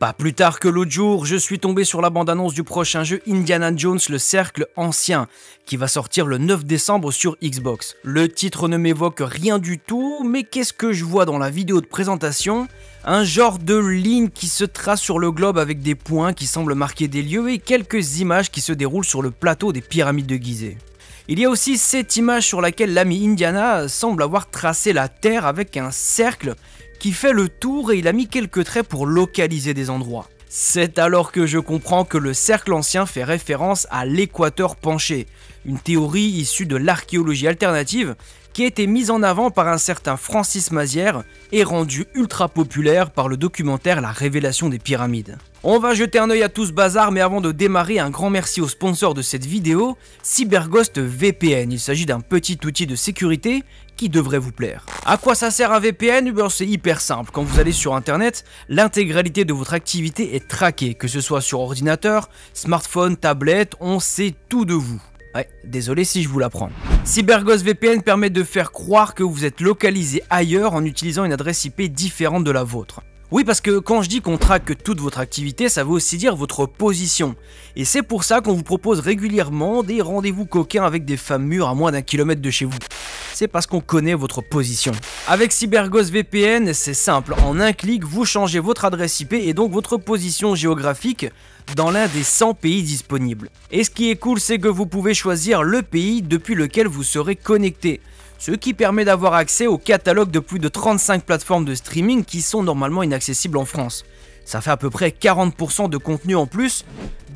Pas plus tard que l'autre jour, je suis tombé sur la bande-annonce du prochain jeu Indiana Jones le Cercle Ancien, qui va sortir le 9 décembre sur Xbox. Le titre ne m'évoque rien du tout, mais qu'est-ce que je vois dans la vidéo de présentation? Un genre de ligne qui se trace sur le globe avec des points qui semblent marquer des lieux et quelques images qui se déroulent sur le plateau des pyramides de Gizeh. Il y a aussi cette image sur laquelle l'ami Indiana semble avoir tracé la terre avec un cercle qui fait le tour et il a mis quelques traits pour localiser des endroits. C'est alors que je comprends que le cercle ancien fait référence à l'équateur penché, une théorie issue de l'archéologie alternative qui a été mise en avant par un certain Francis Mazières et rendue ultra populaire par le documentaire La Révélation des Pyramides. On va jeter un œil à tout ce bazar, mais avant de démarrer, un grand merci au sponsor de cette vidéo, CyberGhost VPN. Il s'agit d'un petit outil de sécurité qui devrait vous plaire. À quoi ça sert un VPN? C'est hyper simple. Quand vous allez sur internet, l'intégralité de votre activité est traquée, que ce soit sur ordinateur, smartphone, tablette, on sait tout de vous. Ouais, désolé si je vous l'apprends. CyberGhost VPN permet de faire croire que vous êtes localisé ailleurs en utilisant une adresse IP différente de la vôtre. Oui, parce que quand je dis qu'on traque toute votre activité, ça veut aussi dire votre position. Et c'est pour ça qu'on vous propose régulièrement des rendez-vous coquins avec des femmes mûres à moins d'1 kilomètre de chez vous. C'est parce qu'on connaît votre position. Avec CyberGhost VPN, c'est simple. En un clic, vous changez votre adresse IP et donc votre position géographique dans l'un des 100 pays disponibles. Et ce qui est cool, c'est que vous pouvez choisir le pays depuis lequel vous serez connecté. Ce qui permet d'avoir accès au catalogue de plus de 35 plateformes de streaming qui sont normalement inaccessibles en France. Ça fait à peu près 40% de contenu en plus,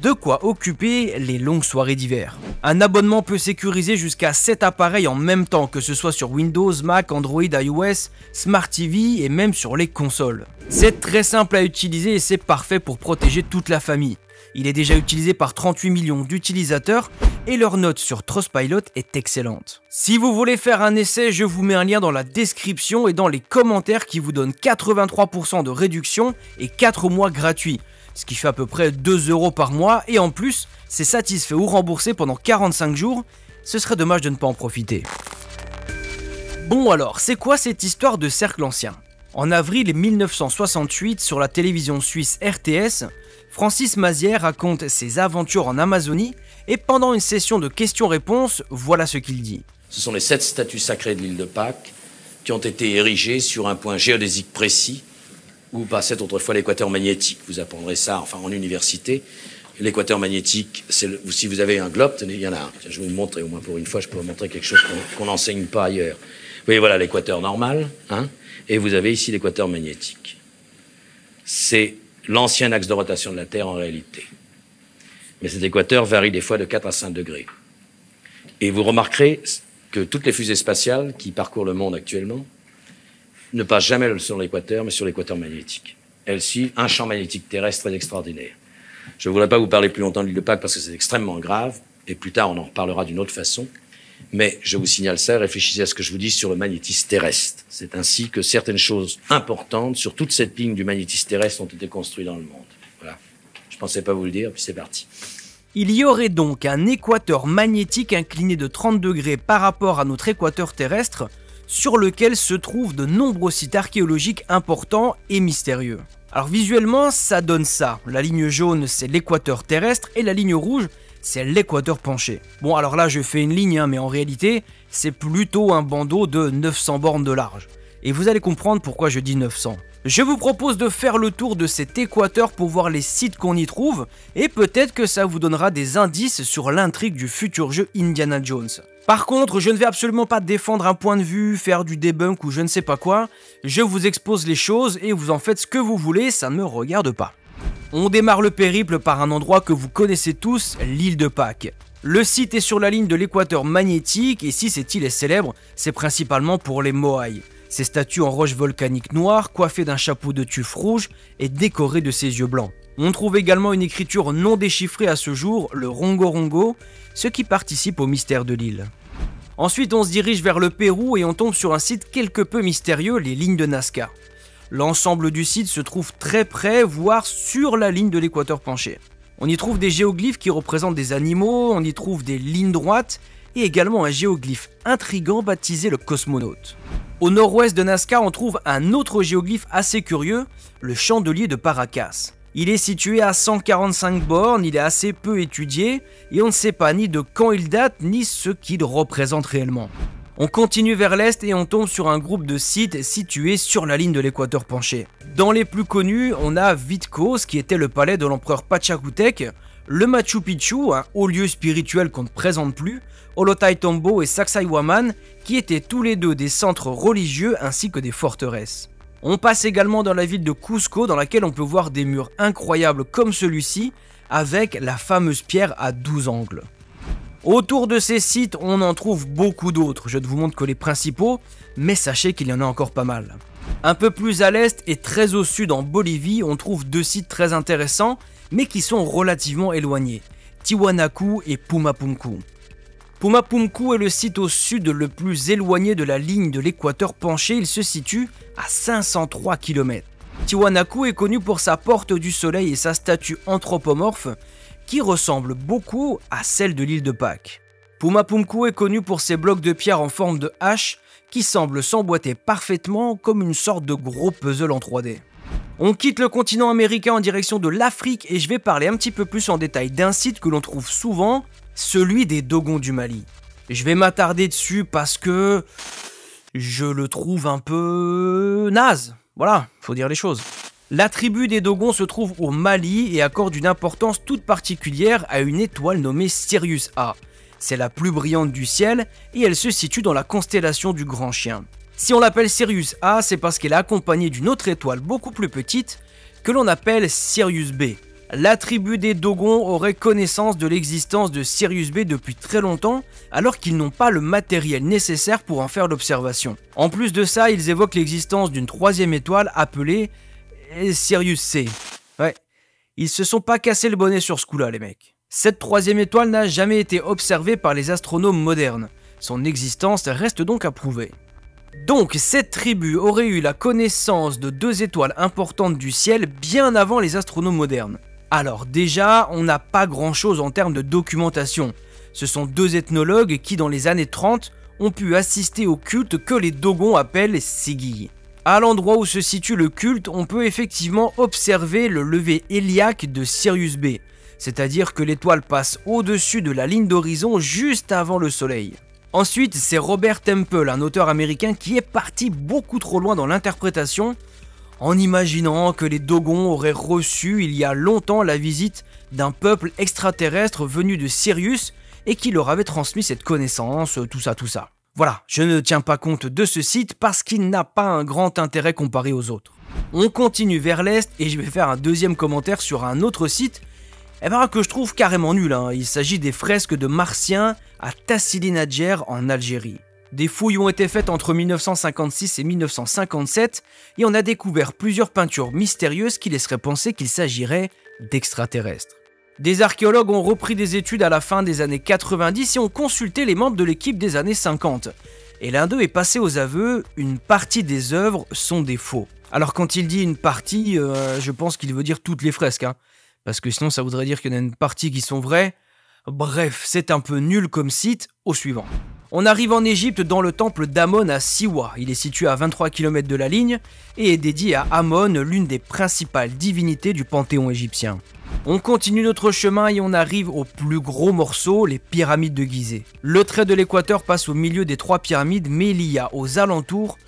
de quoi occuper les longues soirées d'hiver. Un abonnement peut sécuriser jusqu'à 7 appareils en même temps, que ce soit sur Windows, Mac, Android, iOS, Smart TV et même sur les consoles. C'est très simple à utiliser et c'est parfait pour protéger toute la famille. Il est déjà utilisé par 38 millions d'utilisateurs et leur note sur Trustpilot est excellente. Si vous voulez faire un essai, je vous mets un lien dans la description et dans les commentaires qui vous donne 83% de réduction et 4 mois gratuits. Ce qui fait à peu près 2 € par mois et en plus, c'est satisfait ou remboursé pendant 45 jours. Ce serait dommage de ne pas en profiter. Bon alors, c'est quoi cette histoire de cercle ancien? En avril 1968, sur la télévision suisse RTS, Francis Mazières raconte ses aventures en Amazonie et pendant une session de questions-réponses, voilà ce qu'il dit. Ce sont les 7 statues sacrées de l'île de Pâques qui ont été érigées sur un point géodésique précis où passait autrefois l'équateur magnétique. Vous apprendrez ça en université. L'équateur magnétique, si vous avez un globe, tenez, il y en a un. Je vais vous le montrer, au moins pour une fois, je peux vous montrer quelque chose qu'on n'enseigne pas ailleurs. Vous voyez, voilà l'équateur normal, hein, et vous avez ici l'équateur magnétique. C'est l'ancien axe de rotation de la Terre en réalité. Mais cet équateur varie des fois de 4 à 5 degrés. Et vous remarquerez que toutes les fusées spatiales qui parcourent le monde actuellement ne passent jamais sur l'équateur, mais sur l'équateur magnétique. Elles suivent un champ magnétique terrestre très extraordinaire. Je ne voudrais pas vous parler plus longtemps de l'île de Pâques parce que c'est extrêmement grave, et plus tard on en reparlera d'une autre façon. Mais je vous signale ça, réfléchissez à ce que je vous dis sur le magnétisme terrestre. C'est ainsi que certaines choses importantes sur toute cette ligne du magnétisme terrestre ont été construites dans le monde. Voilà. Je ne pensais pas vous le dire, puis c'est parti. Il y aurait donc un équateur magnétique incliné de 30 degrés par rapport à notre équateur terrestre, sur lequel se trouvent de nombreux sites archéologiques importants et mystérieux. Alors visuellement, ça donne ça. La ligne jaune, c'est l'équateur terrestre et la ligne rouge, c'est l'équateur penché. Bon, alors là, je fais une ligne, mais en réalité, c'est plutôt un bandeau de 900 bornes de large. Et vous allez comprendre pourquoi je dis 900. Je vous propose de faire le tour de cet équateur pour voir les sites qu'on y trouve, et peut-être que ça vous donnera des indices sur l'intrigue du futur jeu Indiana Jones. Par contre, je ne vais absolument pas défendre un point de vue, faire du debunk ou je ne sais pas quoi. Je vous expose les choses et vous en faites ce que vous voulez, ça ne me regarde pas. On démarre le périple par un endroit que vous connaissez tous, l'île de Pâques. Le site est sur la ligne de l'équateur magnétique et si cette île est célèbre, c'est principalement pour les Moai. Ces statues en roche volcanique noire, coiffées d'un chapeau de tuf rouge et décorées de ses yeux blancs. On trouve également une écriture non déchiffrée à ce jour, le Rongo-Rongo, ce qui participe au mystère de l'île. Ensuite, on se dirige vers le Pérou et on tombe sur un site quelque peu mystérieux, les lignes de Nazca. L'ensemble du site se trouve très près, voire sur la ligne de l'équateur penché. On y trouve des géoglyphes qui représentent des animaux, on y trouve des lignes droites et également un géoglyphe intriguant baptisé le cosmonaute. Au nord-ouest de Nazca, on trouve un autre géoglyphe assez curieux, le chandelier de Paracas. Il est situé à 145 bornes, il est assez peu étudié et on ne sait pas ni de quand il date ni ce qu'il représente réellement. On continue vers l'est et on tombe sur un groupe de sites situés sur la ligne de l'équateur penché. Dans les plus connus, on a Vitkos qui était le palais de l'empereur Pachacutec, le Machu Picchu, un haut lieu spirituel qu'on ne présente plus, Ollantaytambo et Sacsayhuaman qui étaient tous les deux des centres religieux ainsi que des forteresses. On passe également dans la ville de Cusco dans laquelle on peut voir des murs incroyables comme celui-ci avec la fameuse pierre à 12 angles. Autour de ces sites, on en trouve beaucoup d'autres, je ne vous montre que les principaux, mais sachez qu'il y en a encore pas mal. Un peu plus à l'est et très au sud en Bolivie, on trouve deux sites très intéressants, mais qui sont relativement éloignés, Tiwanaku et Pumapumku. Pumapumku est le site au sud le plus éloigné de la ligne de l'équateur penché, il se situe à 503 km. Tiwanaku est connu pour sa porte du soleil et sa statue anthropomorphe qui ressemble beaucoup à celle de l'île de Pâques. Pumapumku est connu pour ses blocs de pierre en forme de hache qui semblent s'emboîter parfaitement comme une sorte de gros puzzle en 3D. On quitte le continent américain en direction de l'Afrique et je vais parler un petit peu plus en détail d'un site que l'on trouve souvent, celui des Dogons du Mali. Je vais m'attarder dessus parce que je le trouve un peu naze. Voilà, faut dire les choses. La tribu des Dogons se trouve au Mali et accorde une importance toute particulière à une étoile nommée Sirius A. C'est la plus brillante du ciel et elle se situe dans la constellation du Grand Chien. Si on l'appelle Sirius A, c'est parce qu'elle est accompagnée d'une autre étoile beaucoup plus petite que l'on appelle Sirius B. La tribu des Dogons aurait connaissance de l'existence de Sirius B depuis très longtemps, alors qu'ils n'ont pas le matériel nécessaire pour en faire l'observation. En plus de ça, ils évoquent l'existence d'une troisième étoile appelée Sirius C. Ouais, ils se sont pas cassé le bonnet sur ce coup-là, les mecs. Cette troisième étoile n'a jamais été observée par les astronomes modernes. Son existence reste donc à prouver. Donc, cette tribu aurait eu la connaissance de deux étoiles importantes du ciel bien avant les astronomes modernes. Alors déjà, on n'a pas grand-chose en termes de documentation. Ce sont deux ethnologues qui, dans les années 30, ont pu assister au culte que les Dogons appellent Sigi. À l'endroit où se situe le culte, on peut effectivement observer le lever héliaque de Sirius B, c'est-à-dire que l'étoile passe au-dessus de la ligne d'horizon juste avant le soleil. Ensuite, c'est Robert Temple, un auteur américain qui est parti beaucoup trop loin dans l'interprétation, en imaginant que les Dogons auraient reçu il y a longtemps la visite d'un peuple extraterrestre venu de Sirius et qui leur avait transmis cette connaissance, tout ça. Voilà, je ne tiens pas compte de ce site parce qu'il n'a pas un grand intérêt comparé aux autres. On continue vers l'est et je vais faire un deuxième commentaire sur un autre site que je trouve carrément nul. Il s'agit des fresques de Martiens à Tassili Nadjer en Algérie. Des fouilles ont été faites entre 1956 et 1957 et on a découvert plusieurs peintures mystérieuses qui laisseraient penser qu'il s'agirait d'extraterrestres. Des archéologues ont repris des études à la fin des années 90 et ont consulté les membres de l'équipe des années 50. Et l'un d'eux est passé aux aveux, une partie des œuvres sont des faux. Alors quand il dit une partie, je pense qu'il veut dire toutes les fresques, parce que sinon ça voudrait dire qu'il y en a une partie qui sont vraies. Bref, c'est un peu nul comme site, au suivant. On arrive en Égypte dans le temple d'Amon à Siwa. Il est situé à 23 km de la ligne et est dédié à Amon, l'une des principales divinités du panthéon égyptien. On continue notre chemin et on arrive au plus gros morceau, les pyramides de Gizeh. Le trait de l'équateur passe au milieu des trois pyramides, mais il y a aux alentours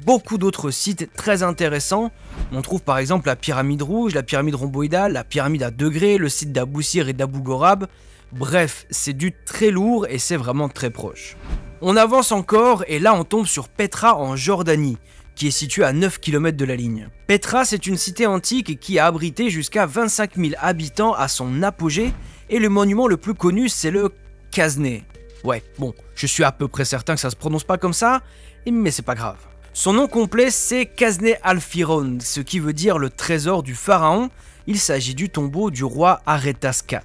beaucoup d'autres sites très intéressants. On trouve par exemple la pyramide rouge, la pyramide rhomboïdale, la pyramide à degrés, le site d'Abou Sir et d'Abou Gorab. Bref, c'est du très lourd et c'est vraiment très proche. On avance encore et là on tombe sur Petra en Jordanie, qui est située à 9 km de la ligne. Petra, c'est une cité antique qui a abrité jusqu'à 25 000 habitants à son apogée et le monument le plus connu c'est le Kazné. Ouais, bon, je suis à peu près certain que ça se prononce pas comme ça, mais c'est pas grave. Son nom complet c'est Kazné Al-Firon, ce qui veut dire le trésor du pharaon. Il s'agit du tombeau du roi Arétas IV.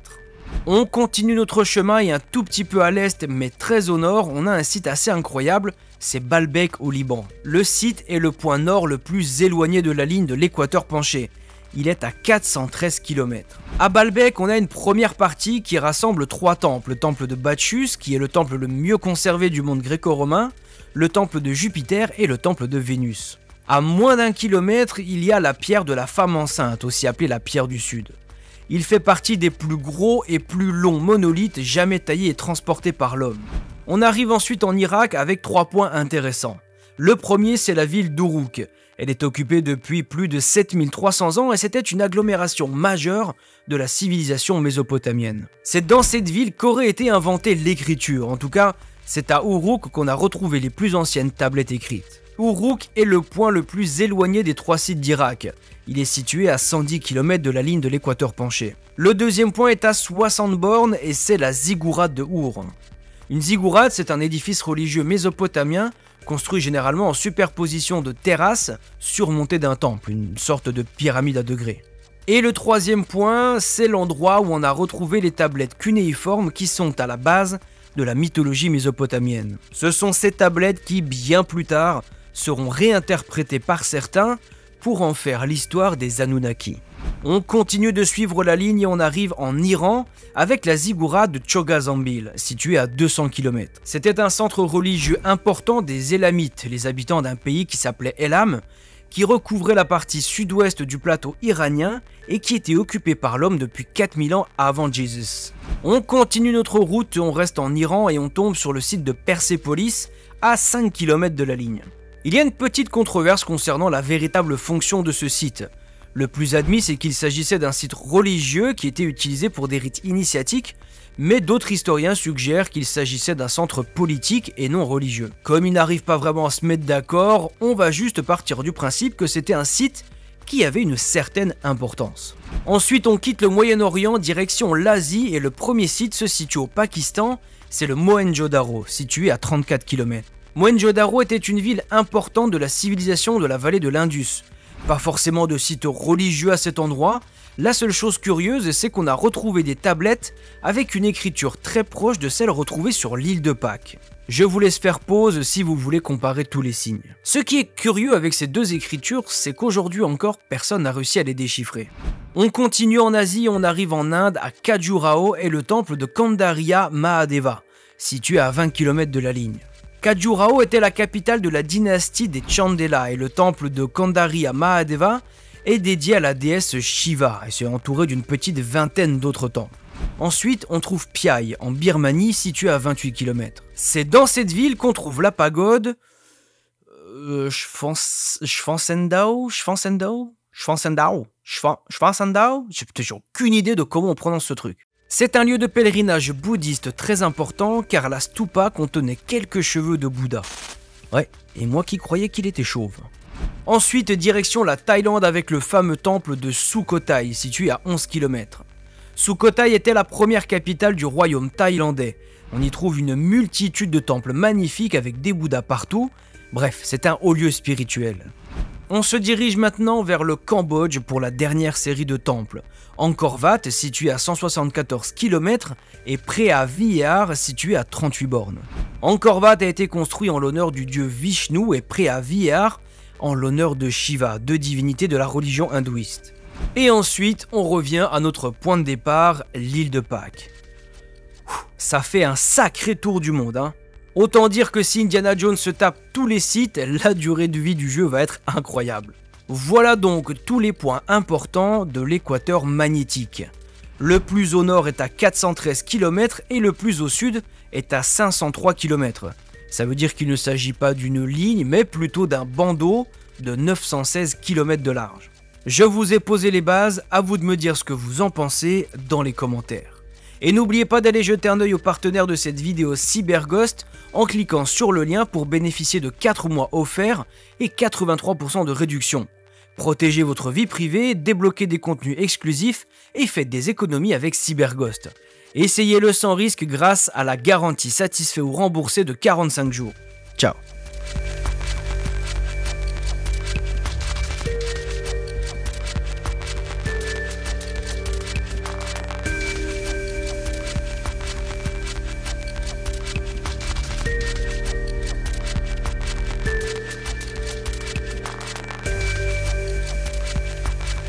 On continue notre chemin et un tout petit peu à l'est, mais très au nord, on a un site assez incroyable, c'est Baalbek au Liban. Le site est le point nord le plus éloigné de la ligne de l'équateur penché. Il est à 413 km. À Baalbek, on a une première partie qui rassemble trois temples. Le temple de Bacchus, qui est le temple le mieux conservé du monde gréco-romain, le temple de Jupiter et le temple de Vénus. À moins d'1 kilomètre, il y a la pierre de la femme enceinte, aussi appelée la pierre du Sud. Il fait partie des plus gros et plus longs monolithes jamais taillés et transportés par l'homme. On arrive ensuite en Irak avec 3 points intéressants. Le premier, c'est la ville d'Uruk. Elle est occupée depuis plus de 7300 ans et c'était une agglomération majeure de la civilisation mésopotamienne. C'est dans cette ville qu'aurait été inventée l'écriture. En tout cas, c'est à Uruk qu'on a retrouvé les plus anciennes tablettes écrites. Uruk est le point le plus éloigné des 3 sites d'Irak. Il est situé à 110 km de la ligne de l'équateur penché. Le deuxième point est à 60 bornes et c'est la ziggourate de Our. Une ziggourate, c'est un édifice religieux mésopotamien construit généralement en superposition de terrasses surmontées d'un temple, une sorte de pyramide à degrés. Et le troisième point, c'est l'endroit où on a retrouvé les tablettes cunéiformes qui sont à la base de la mythologie mésopotamienne. Ce sont ces tablettes qui, bien plus tard, seront réinterprétées par certains pour en faire l'histoire des Anunnaki. On continue de suivre la ligne et on arrive en Iran avec la ziggourate de Chogha-Zambil, située à 200 km. C'était un centre religieux important des Élamites, les habitants d'un pays qui s'appelait Elam, qui recouvrait la partie sud-ouest du plateau iranien et qui était occupé par l'homme depuis 4000 ans avant Jésus. On continue notre route, on reste en Iran et on tombe sur le site de Persépolis, à 5 km de la ligne. Il y a une petite controverse concernant la véritable fonction de ce site. Le plus admis, c'est qu'il s'agissait d'un site religieux qui était utilisé pour des rites initiatiques, mais d'autres historiens suggèrent qu'il s'agissait d'un centre politique et non religieux. Comme ils n'arrivent pas vraiment à se mettre d'accord, on va juste partir du principe que c'était un site qui avait une certaine importance. Ensuite, on quitte le Moyen-Orient direction l'Asie et le premier site se situe au Pakistan, c'est le Mohenjo-Daro, situé à 34 km. Mohenjo-Daro était une ville importante de la civilisation de la vallée de l'Indus. Pas forcément de site religieux à cet endroit, la seule chose curieuse c'est qu'on a retrouvé des tablettes avec une écriture très proche de celle retrouvée sur l'île de Pâques. Je vous laisse faire pause si vous voulez comparer tous les signes. Ce qui est curieux avec ces deux écritures, c'est qu'aujourd'hui encore personne n'a réussi à les déchiffrer. On continue en Asie, on arrive en Inde à Khajuraho et le temple de Kandariya Mahadeva, situé à 20 km de la ligne. Khajuraho était la capitale de la dynastie des Chandela et le temple de Kandariya Mahadeva est dédié à la déesse Shiva et c'est entouré d'une petite vingtaine d'autres temples. Ensuite, on trouve Piai en Birmanie situé à 28 km. C'est dans cette ville qu'on trouve la pagode Schwansendao. J'ai aucune idée de comment on prononce ce truc. C'est un lieu de pèlerinage bouddhiste très important car la stupa contenait quelques cheveux de Bouddha. Ouais, et moi qui croyais qu'il était chauve. Ensuite, direction la Thaïlande avec le fameux temple de Sukhothai situé à 11 km. Sukhothai était la première capitale du royaume thaïlandais. On y trouve une multitude de temples magnifiques avec des Bouddhas partout. Bref, c'est un haut lieu spirituel. On se dirige maintenant vers le Cambodge pour la dernière série de temples. Angkor Wat, situé à 174 km, et Preah Vihear, situé à 38 bornes. Angkor Wat a été construit en l'honneur du dieu Vishnu et Preah Vihear en l'honneur de Shiva, deux divinités de la religion hindouiste. Et ensuite, on revient à notre point de départ, l'île de Pâques. Ça fait un sacré tour du monde, hein. Autant dire que si Indiana Jones se tape tous les sites, la durée de vie du jeu va être incroyable. Voilà donc tous les points importants de l'équateur magnétique. Le plus au nord est à 413 km et le plus au sud est à 503 km. Ça veut dire qu'il ne s'agit pas d'une ligne, mais plutôt d'un bandeau de 916 km de large. Je vous ai posé les bases, à vous de me dire ce que vous en pensez dans les commentaires. Et n'oubliez pas d'aller jeter un œil au partenaire de cette vidéo Cyberghost en cliquant sur le lien pour bénéficier de 4 mois offerts et 83% de réduction. Protégez votre vie privée, débloquez des contenus exclusifs et faites des économies avec Cyberghost. Essayez-le sans risque grâce à la garantie satisfait ou remboursé de 45 jours. Ciao.